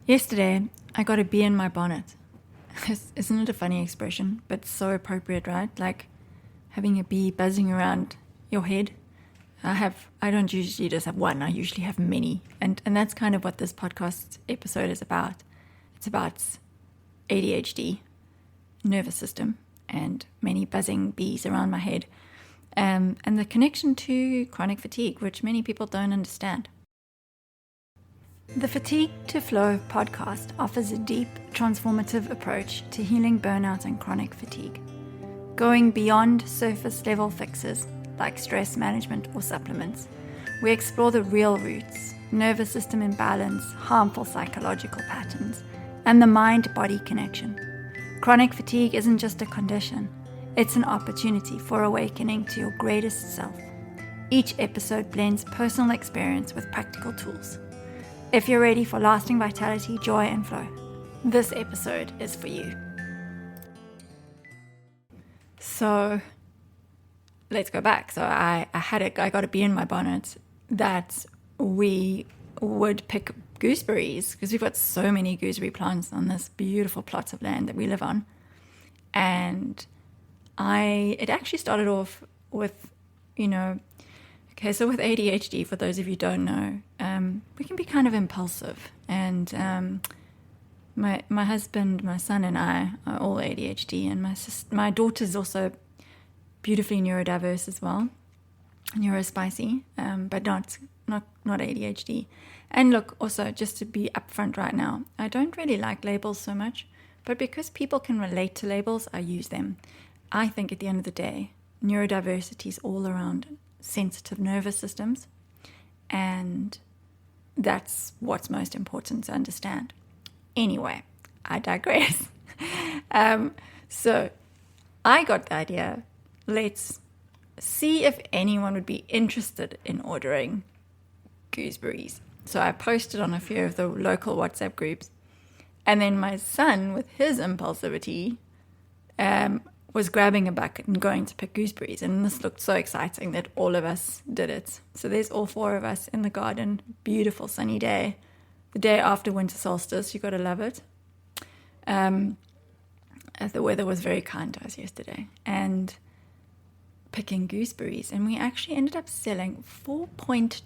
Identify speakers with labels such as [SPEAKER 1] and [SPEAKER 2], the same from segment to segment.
[SPEAKER 1] Yesterday, I got a bee in my bonnet. Isn't it a funny expression? But so appropriate, right? Like having a bee buzzing around your head. I don't usually just have one. I usually have many. And that's kind of what this podcast episode is about. It's about ADHD, nervous system, and many buzzing bees around my head. And the connection to chronic fatigue, which many people don't understand. The Fatigue to Flow podcast offers a deep, transformative approach to healing burnout and chronic fatigue. Going beyond surface level fixes like stress management or supplements, we explore the real roots, nervous system imbalance, harmful psychological patterns, and the mind-body connection. Chronic fatigue isn't just a condition, it's an opportunity for awakening to your greatest self. Each episode blends personal experience with practical tools. If you're ready for lasting vitality, joy, and flow, this episode is for you. So let's go back. So I got a bee in my bonnet that we would pick gooseberries because we've got so many gooseberry plants on this beautiful plot of land that we live on. And it actually started off with, okay, so with ADHD, for those of you who don't know, we can be kind of impulsive. And my husband, my son, and I are all ADHD, and my daughter's also beautifully neurodiverse as well, neurospicy, but not ADHD. And look, also just to be upfront right now, I don't really like labels so much, but because people can relate to labels, I use them. I think at the end of the day, neurodiversity is all around sensitive nervous systems, and that's what's most important to understand. Anyway, I digress. So I got the idea, let's see if anyone would be interested in ordering gooseberries. So I posted on a few of the local WhatsApp groups, and then my son, with his impulsivity, was grabbing a bucket and going to pick gooseberries. And this looked so exciting that all of us did it. So there's all four of us in the garden. Beautiful sunny day. The day after winter solstice. You got to love it. The weather was very kind to us yesterday. And picking gooseberries. And we actually ended up selling 4.2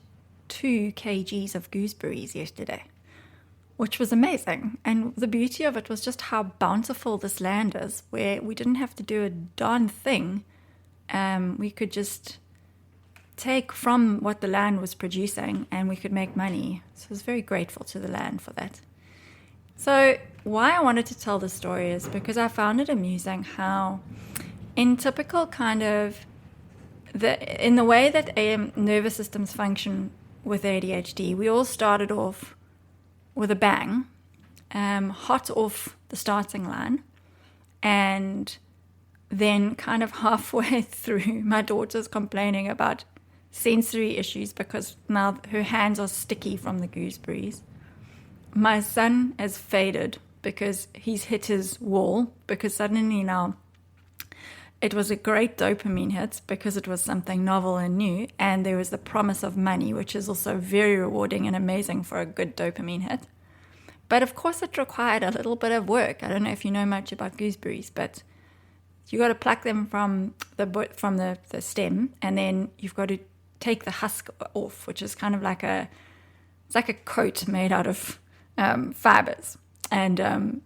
[SPEAKER 1] kgs of gooseberries yesterday, which was amazing. And the beauty of it was just how bountiful this land is, where we didn't have to do a darn thing. We could just take from what the land was producing and we could make money. So I was very grateful to the land for that. So why I wanted to tell this story is because I found it amusing how in typical kind of in the way that nervous systems function with ADHD, we all started off with a bang, hot off the starting line, and then kind of halfway through, my daughter's complaining about sensory issues because now her hands are sticky from the gooseberries. My son has faded because he's hit his wall, because suddenly now it was a great dopamine hit because it was something novel and new, and there was the promise of money, which is also very rewarding and amazing for a good dopamine hit. But of course it required a little bit of work. I don't know if you know much about gooseberries, but you got to pluck them from the stem, and then you've got to take the husk off, which is kind of like a coat made out of fibers, and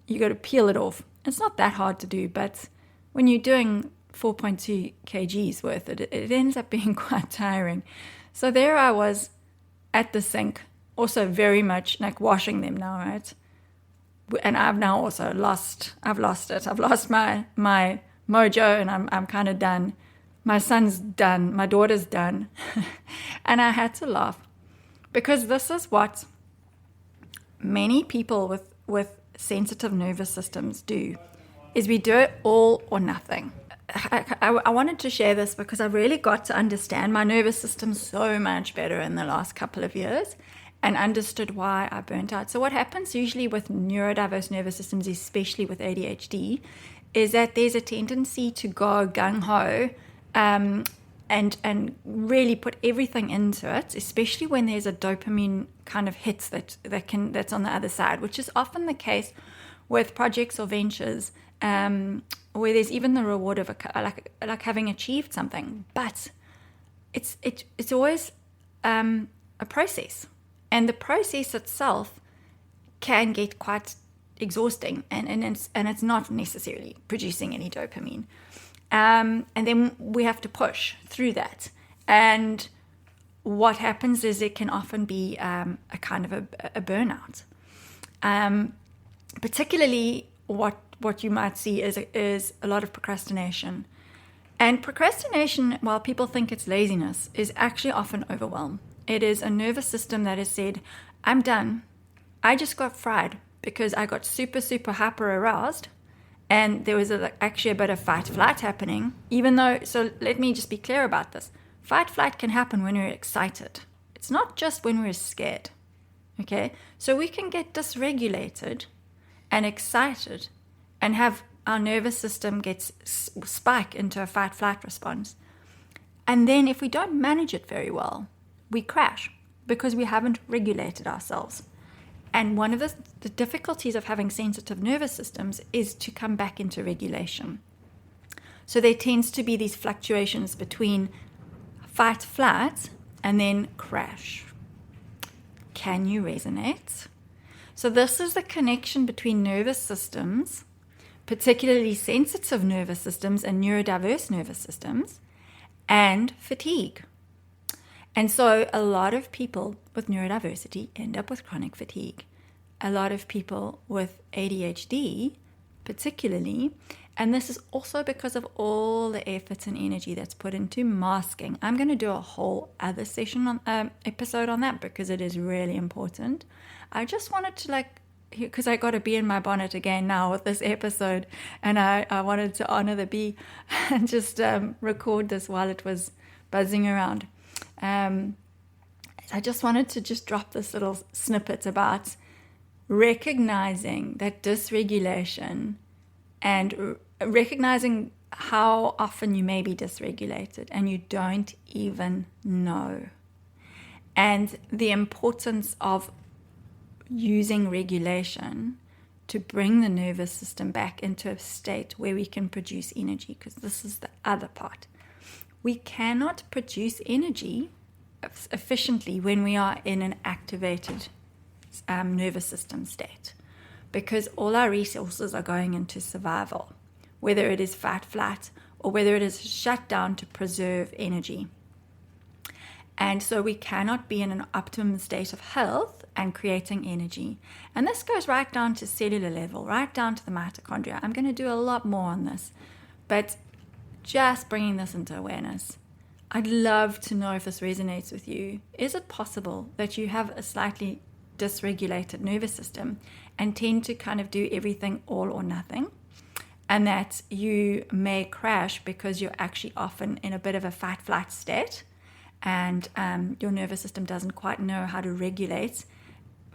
[SPEAKER 1] you got to peel it off. It's not that hard to do, but when you're doing 4.2 kgs worth, it ends up being quite tiring. So there I was at the sink, also very much like washing them now, right? And I've now also lost it. I've lost my mojo, and I'm kind of done. My son's done. My daughter's done. And I had to laugh because this is what many people with sensitive nervous systems do, is we do it all or nothing. I wanted to share this because I really got to understand my nervous system so much better in the last couple of years and understood why I burnt out. So what happens usually with neurodiverse nervous systems, especially with ADHD, is that there's a tendency to go gung-ho and really put everything into it, especially when there's a dopamine kind of hit that's on the other side, which is often the case with projects or ventures, where there's even the reward of like having achieved something, but it's always a process, and the process itself can get quite exhausting, and it's not necessarily producing any dopamine. And then we have to push through that. And what happens is it can often be a kind of a burnout. Particularly what you might see is a lot of procrastination. And procrastination, while people think it's laziness, is actually often overwhelm. It is a nervous system that has said, I'm done. I just got fried because I got super, super hyper aroused. And there was actually a bit of fight-flight happening, even though, so let me just be clear about this. Fight-flight can happen when we're excited. It's not just when we're scared, okay? So we can get dysregulated and excited and have our nervous system spike into a fight-flight response. And then if we don't manage it very well, we crash because we haven't regulated ourselves. And one of the difficulties of having sensitive nervous systems is to come back into regulation. So there tends to be these fluctuations between fight, flight, and then crash. Can you resonate? So this is the connection between nervous systems, particularly sensitive nervous systems and neurodiverse nervous systems, and fatigue. And so a lot of people with neurodiversity end up with chronic fatigue. A lot of people with ADHD, particularly, and this is also because of all the effort and energy that's put into masking. I'm going to do a whole other session episode on that because it is really important. I just wanted to because I got a bee in my bonnet again now with this episode, and I wanted to honor the bee and just record this while it was buzzing around. I just wanted to just drop this little snippet about recognizing that dysregulation and recognizing how often you may be dysregulated and you don't even know. And the importance of using regulation to bring the nervous system back into a state where we can produce energy, because this is the other part. We cannot produce energy efficiently when we are in an activated nervous system state, because all our resources are going into survival, whether it is fight, flight, or whether it is shut down to preserve energy. And so we cannot be in an optimum state of health and creating energy. And this goes right down to cellular level, right down to the mitochondria. I'm going to do a lot more on this, but just bringing this into awareness. I'd love to know if this resonates with you. Is it possible that you have a slightly dysregulated nervous system and tend to kind of do everything all or nothing, and that you may crash because you're actually often in a bit of a fight-flight state, and your nervous system doesn't quite know how to regulate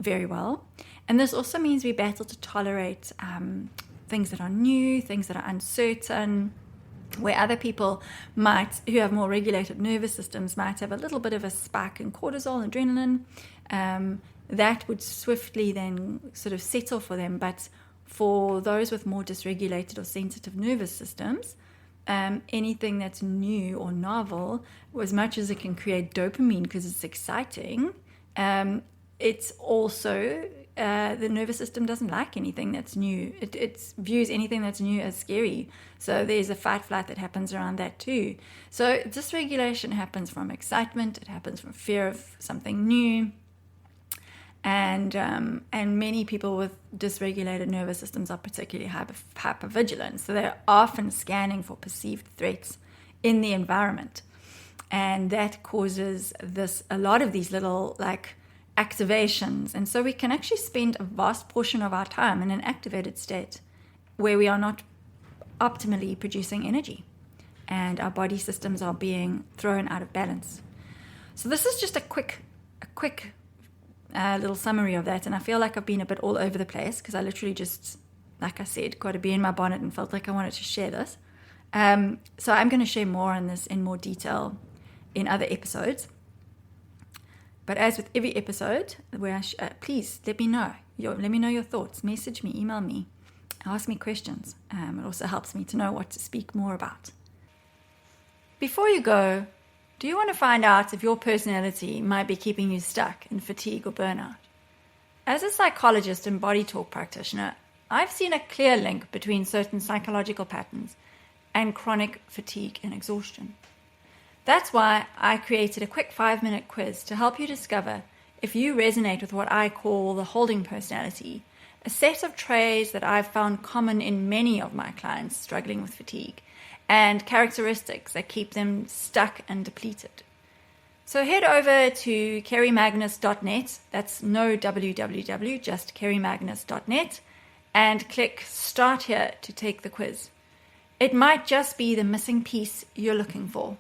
[SPEAKER 1] very well? And this also means we battle to tolerate things that are new, things that are uncertain, where other people who have more regulated nervous systems might have a little bit of a spike in cortisol, adrenaline, that would swiftly then sort of settle for them. But for those with more dysregulated or sensitive nervous systems, anything that's new or novel, as much as it can create dopamine because it's exciting, it's also the nervous system doesn't like anything that's new. It views anything that's new as scary. So there's a fight flight that happens around that too. So dysregulation happens from excitement. It happens from fear of something new. And many people with dysregulated nervous systems are particularly hypervigilant. So they're often scanning for perceived threats in the environment. And that causes a lot of these little activations. And so we can actually spend a vast portion of our time in an activated state where we are not optimally producing energy. And our body systems are being thrown out of balance. So this is just a quick little summary of that, and I feel like I've been a bit all over the place because I literally just, like I said, got a bee in my bonnet and felt like I wanted to share this. So I'm going to share more on this in more detail in other episodes. But as with every episode, please let me know. Let me know your thoughts. Message me, email me, ask me questions. It also helps me to know what to speak more about. Before you go, do you want to find out if your personality might be keeping you stuck in fatigue or burnout? As a psychologist and body talk practitioner, I've seen a clear link between certain psychological patterns and chronic fatigue and exhaustion. That's why I created a quick 5-minute quiz to help you discover if you resonate with what I call the holding personality, a set of traits that I've found common in many of my clients struggling with fatigue, and characteristics that keep them stuck and depleted. So head over to kerrymagnus.net, that's no www, just kerrymagnus.net, and click Start Here to take the quiz. It might just be the missing piece you're looking for.